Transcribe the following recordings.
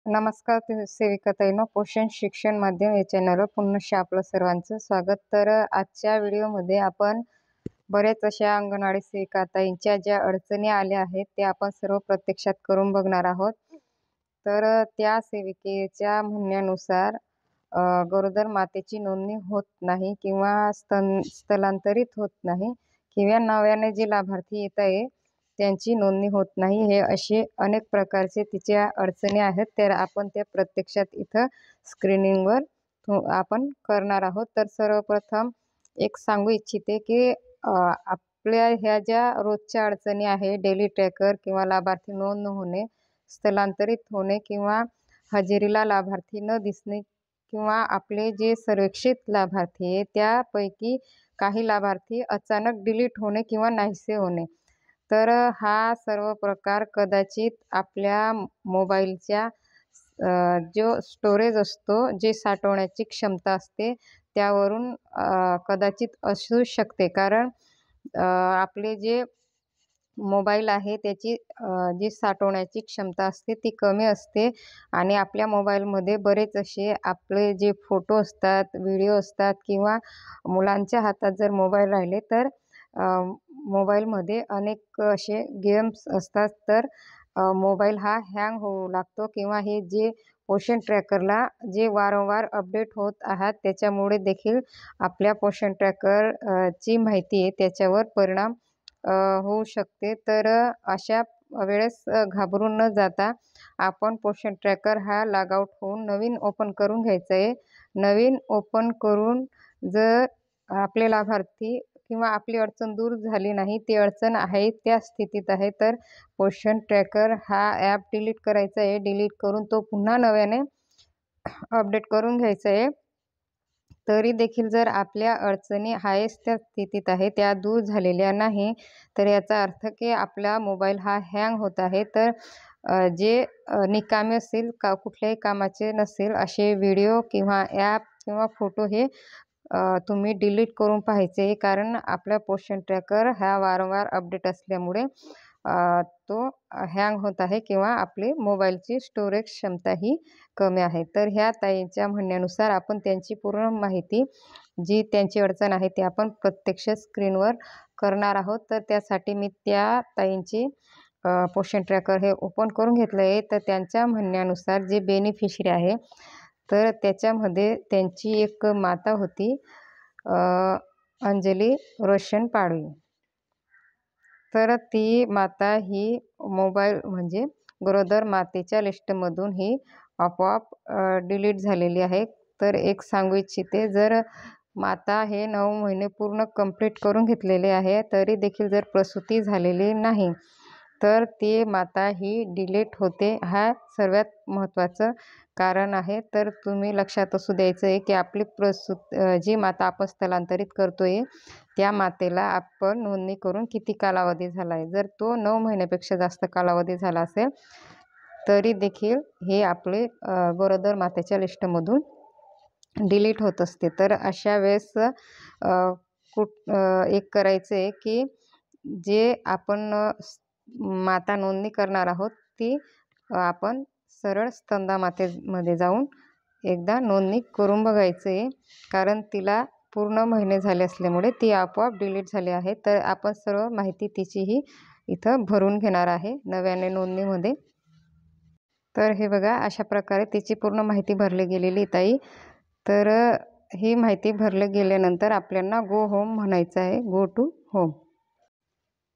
नमस्कार सेविकाताईंनो, पोषण शिक्षण माध्यम या चॅनलवर पुन्हा आपलं सर्वांचं स्वागत। तर आजच्या व्हिडिओमध्ये आपण बरेच अशा अंगणवाडी सेविकाताईंच्या ज्या अडचणी आल्या आहेत त्या आपण सर्व प्रत्यक्षात करून बघणार आहोत। तर त्या सेविकेच्या म्हणण्यानुसार गरोदर मातेची नोंदणी होत नाही किंवा स्थलांतरित होत नाही किंवा नव्याने जे लाभार्थी येत आहे त्यांची नोंदणी होत नाही। हे असे अनेक प्रकारचे तिच्या अडचणी आहेत, तर आपण त्या प्रत्यक्षात इथं स्क्रीनिंगवर आपण करणार आहोत। तर सर्वप्रथम एक सांगू इच्छिते की आपल्या ह्या ज्या रोजच्या अडचणी आहे, डेली ट्रॅकर किंवा लाभार्थी नोंद न होणे, स्थलांतरित होणे किंवा हजेरीला लाभार्थी न दिसणे किंवा आपले जे सर्वेक्षित लाभार्थी आहे त्यापैकी काही लाभार्थी अचानक डिलीट होणे किंवा नाहीसे होणे, तर हा सर्व प्रकार कदाचित आपल्या मोबाईलच्या जो स्टोरेज असतो, जे साठवण्याची क्षमता असते त्यावरून कदाचित असू शकते। कारण आपले जे मोबाईल आहे त्याची जी साठवण्याची क्षमता असते ती कमी असते आणि आपल्या मोबाईलमध्ये बरेच असे आपले जे फोटो असतात, व्हिडिओ असतात किंवा मुलांच्या हातात जर मोबाईल राहिले तर मोबाईलमध्ये अनेक असे गेम्स असतात, तर मोबाईल हा हँग होऊ लागतो किंवा हे जे पोषण ट्रॅकरला जे वारंवार अपडेट होत आहात त्याच्यामुळे देखील आपल्या पोषण ट्रॅकर ची माहिती आहे त्याच्यावर परिणाम होऊ शकते। तर अशा वेळेस घाबरून न जाता आपण पोषण ट्रॅकर हा लॉग आउट होऊन नवीन ओपन करून घ्यायचा आहे। नवीन ओपन करून जर आपले लाभार्थी किंवा आपली अडचण दूर झाली नाही, ती अडचण आहे त्या स्थितीत आहे, तर पोषण ट्रॅकर हा ॲप डिलीट करायचा आहे। डिलीट करून तो पुन्हा नव्याने अपडेट करून घ्यायचा आहे। तरी देखील जर आपल्या अडचणी आहेच त्या स्थितीत आहे, त्या दूर झालेल्या नाही, तर याचा अर्थ की आपला मोबाईल हा हँग होत आहे। तर जे निकामी असेल, कुठल्याही कामाचे नसेल असे व्हिडिओ किंवा ॲप किंवा फोटो हे तुम्ही डिलीट करून पाहायचे, कारण आपला पोषण ट्रॅकर हा वारंवार अपडेट असल्यामुळे तो हँग होत आहे किंवा आपली मोबाईलची स्टोरेज क्षमता ही कमी आहे। तर ह्या ताईंच्या म्हणण्यानुसार आपण त्यांची पूर्ण माहिती, जी त्यांची अडचण आहे ती आपण प्रत्यक्ष स्क्रीनवर करणार आहोत। तर त्यासाठी मी त्या ताईंची पोषण ट्रॅकर हे ओपन करून घेतलं आहे। तर त्यांच्या म्हणण्यानुसार जे बेनिफिशरी आहे तर त्याच्यामध्ये त्यांची एक माता होती, अंजली रोशन पाडवी। तर ती माता ही मोबाईल म्हणजे गरोदर मातेच्या लिस्टमधून ही आपोआप डिलीट झालेली आहे। तर एक सांगू इच्छिते, जर माता हे 9 महिने पूर्ण कंप्लीट करून घेतलेले आहे तरी देखील जर प्रसूती झालेली नाही तर ती माता ही डिलीट होते, हा सर्वात महत्त्वाचं कारण आहे। तर तुम्ही लक्षात असू द्यायचं आहे की आपली जी माता आपण स्थलांतरित करतोय त्या मातेला आपण नोंदणी करून किती कालावधी झाला आहे। जर तो 9 महिन्यापेक्षा जास्त कालावधी झाला असेल तरी देखील हे आपले गरोदर मातेच्या लिस्टमधून डिलीट होत असते। तर अशा वेळेस एक करायचं आहे की जे आपण माता नोंदणी करणार आहोत ती आपण सरळ स्तंदा मातेमध्ये जाऊन एकदा नोंदणी करून बघायचं आहे, कारण तिला पूर्ण महिने झाले असल्यामुळे ती आपोआप डिलीट झाली आहे। तर आपण सर्व माहिती तिचीही इथं भरून घेणार आहे नव्याने नोंदणीमध्ये। तर हे बघा, अशा प्रकारे तिची पूर्ण माहिती भरली गेलेली ताई। तर ही माहिती भरली गेल्यानंतर आपल्याला गो होम म्हणायचं आहे, गो टू होम।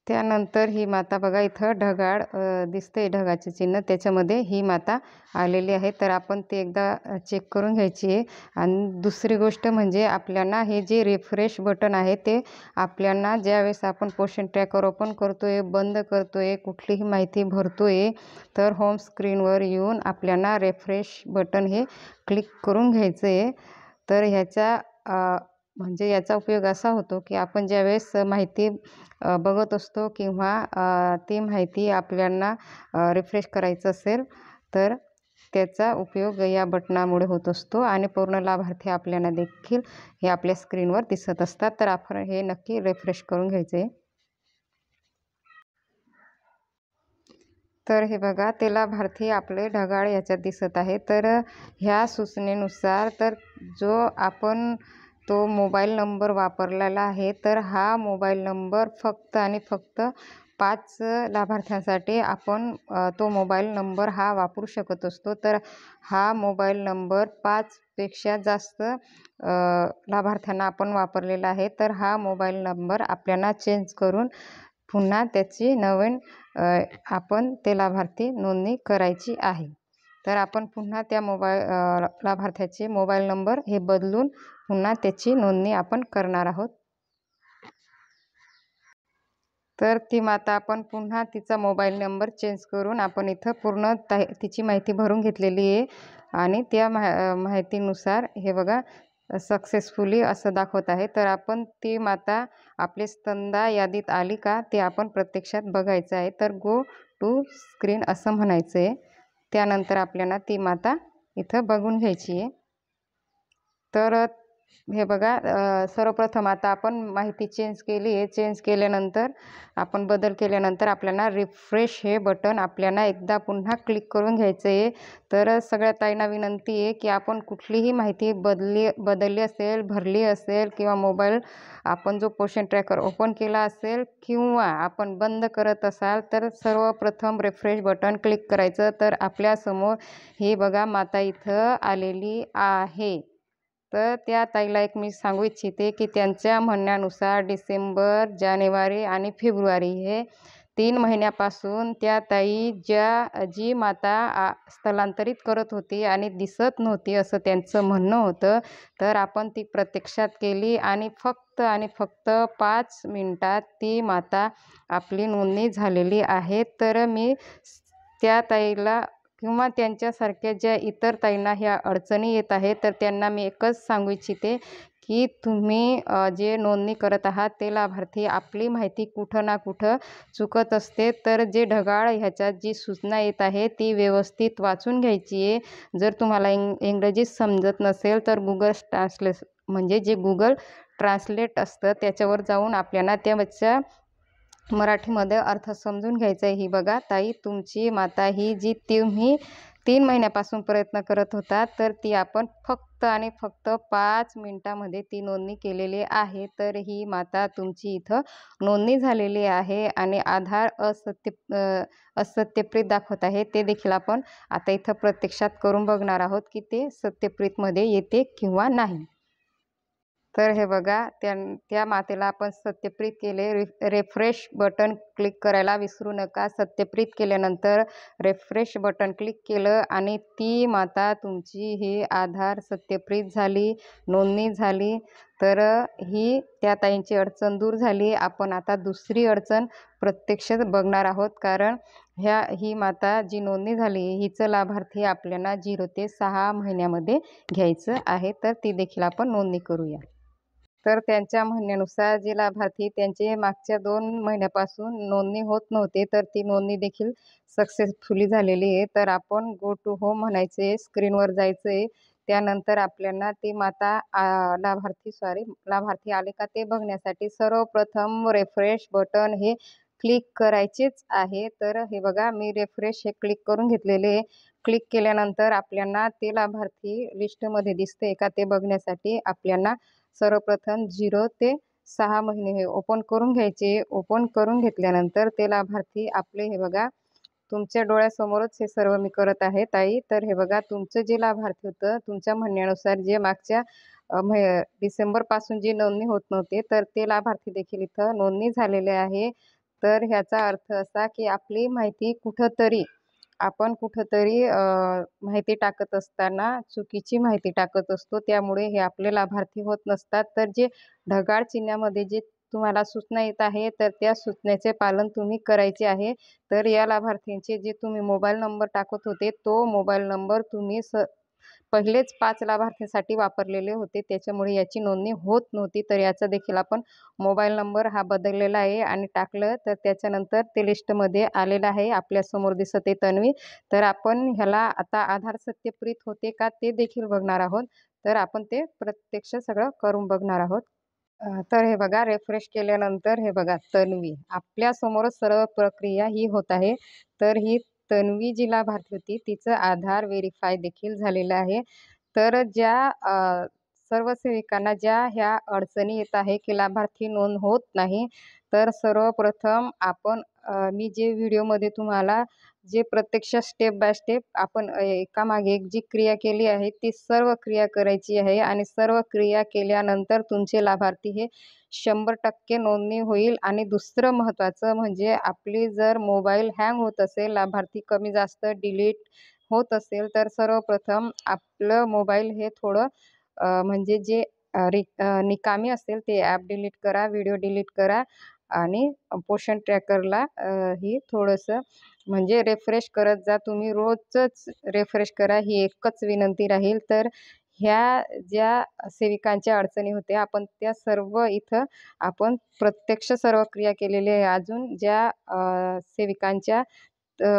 त्यानंतर ही माता बघा इथं ढगाळ दिसते, ढगाचे चिन्ह, त्याच्यामध्ये ही माता आलेली आहे। तर आपण ते एकदा चेक करून घ्यायची आहे। आणि दुसरी गोष्ट म्हणजे आपल्याला हे जे रिफ्रेश बटन आहे ते आपल्याला ज्यावेळेस आपण पोषण ट्रॅकर ओपन करतोय, बंद करतोय, कुठलीही माहिती भरतोय तर होम स्क्रीनवर येऊन आपल्याला रिफ्रेश बटन हे क्लिक करून घ्यायचं आहे। तर ह्याचा म्हणजे याचा उपयोग असा होतो की आपण ज्यावेळेस माहिती बघत असतो किंवा ती माहिती आपल्याला रिफ्रेश करायचं असेल तर त्याचा उपयोग या बटनामुळे होत असतो आणि पूर्ण लाभार्थी आपल्याला देखील हे आपल्या स्क्रीनवर दिसत असतात। तर आपण हे नक्की रिफ्रेश करून घ्यायचे आहे। तर हे बघा ते लाभार्थी आपले ढगाळ याच्यात दिसत आहे. तर ह्या सूचनेनुसार तर जो आपण तो मोबाईल नंबर वापरलेला आहे, तर हा मोबाईल नंबर फक्त आणि फक्त 5 लाभार्थ्यांसाठी आपण तो मोबाईल नंबर हा वापरू शकत असतो. तर हा मोबाईल नंबर 5 पेक्षा जास्त लाभार्थ्यांना आपण वापरलेला आहे. तर हा मोबाईल नंबर आपल्याला चेंज करून पुन्हा त्याची नवीन आपण ते लाभार्थी नोंदणी करायची आहे. तर आपण पुन्हा त्या लाभार्थ्याचे मोबाईल नंबर हे बदलून पुन्हा त्याची नोंदणी आपण करणार आहोत. तर ती माता आपण पुन्हा तिचा मोबाईल नंबर चेंज करून आपण इथं पूर्ण तिची माहिती भरून घेतलेली आहे आणि त्या माहितीनुसार हे बघा सक्सेसफुली असं दाखवत आहे. तर आपण ती माता आपली स्तनदा यादीत आली का ते आपण प्रत्यक्षात बघायचं आहे. तर गो टू स्क्रीन असं म्हणायचं आहे. त्यानंतर आपल्याला ती माता इथं बघून घ्यायची आहे. तर हे बघा सर्वप्रथम आता आपण माहिती चेंज केली आहे. चेंज केल्यानंतर आपण बदल केल्यानंतर आपल्याला रिफ्रेश हे बटन आपल्याला एकदा पुन्हा क्लिक करून घ्यायचं आहे. तर सगळ्या ताईंना विनंती आहे की आपण कुठलीही माहिती बदलली असेल, भरली असेल किंवा मोबाईल आपण जो पोषण ट्रॅकर ओपन केला असेल किंवा आपण बंद करत असाल तर सर्वप्रथम रिफ्रेश बटन क्लिक करायचं. तर आपल्यासमोर ही बघा माता इथं आलेली आहे. तर त्या ताईला एक मी सांगू इच्छिते की त्यांच्या म्हणण्यानुसार डिसेंबर, जानेवारी आणि फेब्रुवारी हे 3 महिन्यापासून त्या ताई जी माता स्थलांतरित करत होती आणि दिसत नव्हती असं त्यांचं म्हणणं होतं. तर आपण ती प्रत्यक्षात केली आणि फक्त 5 मिनिटात ती माता आपली नोंदणी झालेली आहे. तर मी त्या ताईला किंवा त्यांच्यासारख्या ज्या इतर ताईंना ह्या अडचणी येत आहेत तर त्यांना मी एकच सांगू इच्छिते की तुम्ही जे नोंदणी करत आहात ते लाभार्थी आपली माहिती कुठं ना कुठं चुकत असते. तर जे ढगाळ ह्याच्यात जी सूचना येत आहे ती व्यवस्थित वाचून घ्यायची आहे. जर तुम्हाला इंग्रजी समजत नसेल तर म्हणजे जे गुगल ट्रान्सलेट असतं त्याच्यावर जाऊन आपल्याला त्याच्या मराठीमध्ये अर्थ समजून घ्यायचा आहे. ही बघा ताई तुमची माता ही जी तुम्ही 3 महिन्यापासून प्रयत्न करत होता तर ती आपण फक्त आणि फक्त 5 मिनिटामध्ये ती नोंदणी केलेली आहे. तर ही माता तुमची इथं नोंदणी झालेली आहे आणि आधार असत्यप्रीत दाखवत आहे. ते देखील आपण आता इथं प्रत्यक्षात करून बघणार आहोत की ते सत्यप्रीतमध्ये येते किंवा नाही. तर हे बघा त्या मातेला आपण सत्यप्रीत केले. रिफ्रेश बटन क्लिक करायला विसरू नका. सत्यप्रीत केल्यानंतर रिफ्रेश बटन क्लिक केलं आणि ती माता तुमची ही आधार सत्यप्रीत झाली, नोंदणी झाली. तर ही त्या ताईंची अडचण दूर झाली. आपण आता दुसरी अडचण प्रत्यक्षात बघणार आहोत. कारण ही माता जी नोंदणी झाली हिचं लाभार्थी आपल्याला 0 ते 6 महिन्यामध्ये घ्यायचं आहे. तर ती देखील आपण नोंदणी करूया. तर त्यांच्या म्हणण्यानुसार जे लाभार्थी त्यांचे मागच्या 2 महिन्यापासून नोंदणी होत नव्हते तर ती नोंदणी देखील सक्सेसफुली झालेली आहे. तर आपण गो टू होम म्हणायचे, स्क्रीनवर जायचं आहे. त्यानंतर आपल्याला ती माता लाभार्थी आले का ते बघण्यासाठी सर्वप्रथम रिफ्रेश बटन हे क्लिक करायचेच आहे. तर हे बघा मी रिफ्रेश हे क्लिक करून घेतलेले आहे. क्लिक केल्यानंतर आपल्याला ते लाभार्थी लिस्टमध्ये दिसते का ते बघण्यासाठी आपल्याला सर्वप्रथम 0 ते 6 महिने हे ओपन करून घ्यायचे. ओपन करून घेतल्यानंतर ते लाभार्थी आपले हे बघा तुमच्या डोळ्यासमोरच हे सर्व मी करत आहे ताई. तर हे बघा तुमचं जे लाभार्थी होतं तुमच्या म्हणण्यानुसार जे मागच्या डिसेंबरपासून जी नोंदणी होत नव्हती तर ते लाभार्थी देखील इथं नोंदणी झालेले आहे. तर ह्याचा अर्थ असा की आपली माहिती आपण कुठंतरी माहिती टाकत असताना चुकीची माहिती टाकत असतो. त्यामुळे हे आपले लाभार्थी होत नसतात. तर जे ढगाळ चिन्हामध्ये जे तुम्हाला सूचना येत आहे तर त्या सूचनेचे पालन तुम्ही करायचे आहे. तर या लाभार्थींचे जे तुम्ही मोबाईल नंबर टाकत होते तो मोबाईल नंबर तुम्ही पहिलेच 5 लाभार्थींसाठी वापरलेले होते. त्याच्यामुळे याची नोंदणी होत नव्हती. तर याचा देखील आपण मोबाईल नंबर हा बदललेला आहे आणि टाकलं तर त्याच्यानंतर ते लिस्टमध्ये आलेलं आहे. आपल्यासमोर दिसत आहे तन्वी. तर आपण ह्याला आता आधार सत्यप्रीत होते का ते देखील बघणार आहोत. तर आपण ते प्रत्यक्ष सगळं करून बघणार आहोत. तर हे बघा रिफ्रेश केल्यानंतर हे बघा तन्वी आपल्यासमोरच सर्व प्रक्रिया ही होत आहे. तर ही तन्वी जी लाभार्थी होती तिचं आधार व्हेरिफाय देखील झालेलं आहे. तर सर्व सेविकांना ज्या ह्या अडचणी येत आहे की लाभार्थी नोंद होत नाही, तर सर्वप्रथम आपण मी जे व्हिडिओमध्ये तुम्हाला जे प्रत्यक्ष स्टेप बाय स्टेप आपण एकामागे एक जी क्रिया केली आहे, ती सर्व क्रिया करायची आहे आणि सर्व क्रिया केल्यानंतर तुमचे लाभार्थी हे 100% नोंदणी होईल. आणि दुसरं महत्त्वाचं म्हणजे आपली जर मोबाईल हँग होत असेल, लाभार्थी कमी जास्त डिलीट होत असेल, तर सर्वप्रथम आपलं मोबाईल हे थोडं म्हणजे जे निकामी असेल ते ॲप डिलीट करा, व्हिडिओ डिलीट करा आणि पोषण ट्रॅकरला ही थोडंसं म्हणजे रिफ्रेश करत जा. तुम्ही रोजच रिफ्रेश करा, ही एकच विनंती राहील. तर ह्या ज्या सेविकांच्या अडचणी होत्या, आपण त्या सर्व इथं आपण प्रत्यक्ष सर्व क्रिया केलेली आहे. अजून ज्या सेविकांच्या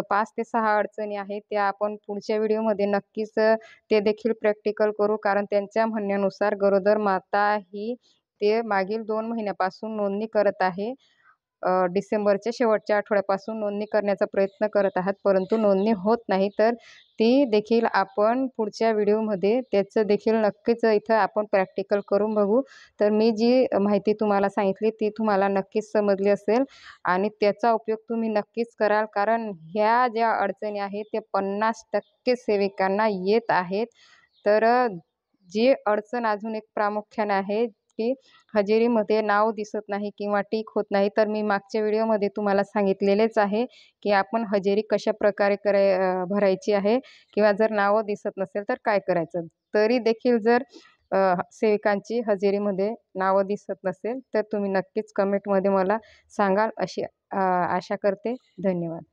5 ते 6 अडचणी आहेत, त्या आपण पुढच्या व्हिडिओमध्ये नक्कीच ते देखील प्रॅक्टिकल करू. कारण त्यांच्या म्हणण्यानुसार गरोदर माता ही ते मागील 2 महिन्यापासून नोंदणी करत आहे. डिसेंबरच्या शेवटच्या आठवड्यापासून नोंदणी करण्याचा प्रयत्न करत आहात, परंतु नोंदणी होत नाही. तर ती देखील आपण पुढच्या व्हिडिओमध्ये त्याचं देखील नक्कीच इथं आपण प्रॅक्टिकल करून बघू. तर मी जी माहिती तुम्हाला सांगितली ती तुम्हाला नक्कीच समजली असेल आणि त्याचा उपयोग तुम्ही नक्कीच कराल. कारण ह्या ज्या अडचणी आहेत त्या 50% सेविकांना येत आहेत. तर जी अडचण अजून एक प्रामुख्याने आहे की हजेरीमध्ये नाव दिसत नाही किंवा टिक होत नाही. तर मी मागच्या व्हिडिओमध्ये तुम्हाला सांगितलेलेच आहे की आपण हजेरी कशाप्रकारे भरायची आहे किंवा जर नावं दिसत नसेल तर काय करायचं. तरी देखील जर सेविकांची हजेरीमध्ये नावं दिसत नसेल तर तुम्ही नक्कीच कमेंटमध्ये मला सांगाल अशी आशा करते. धन्यवाद.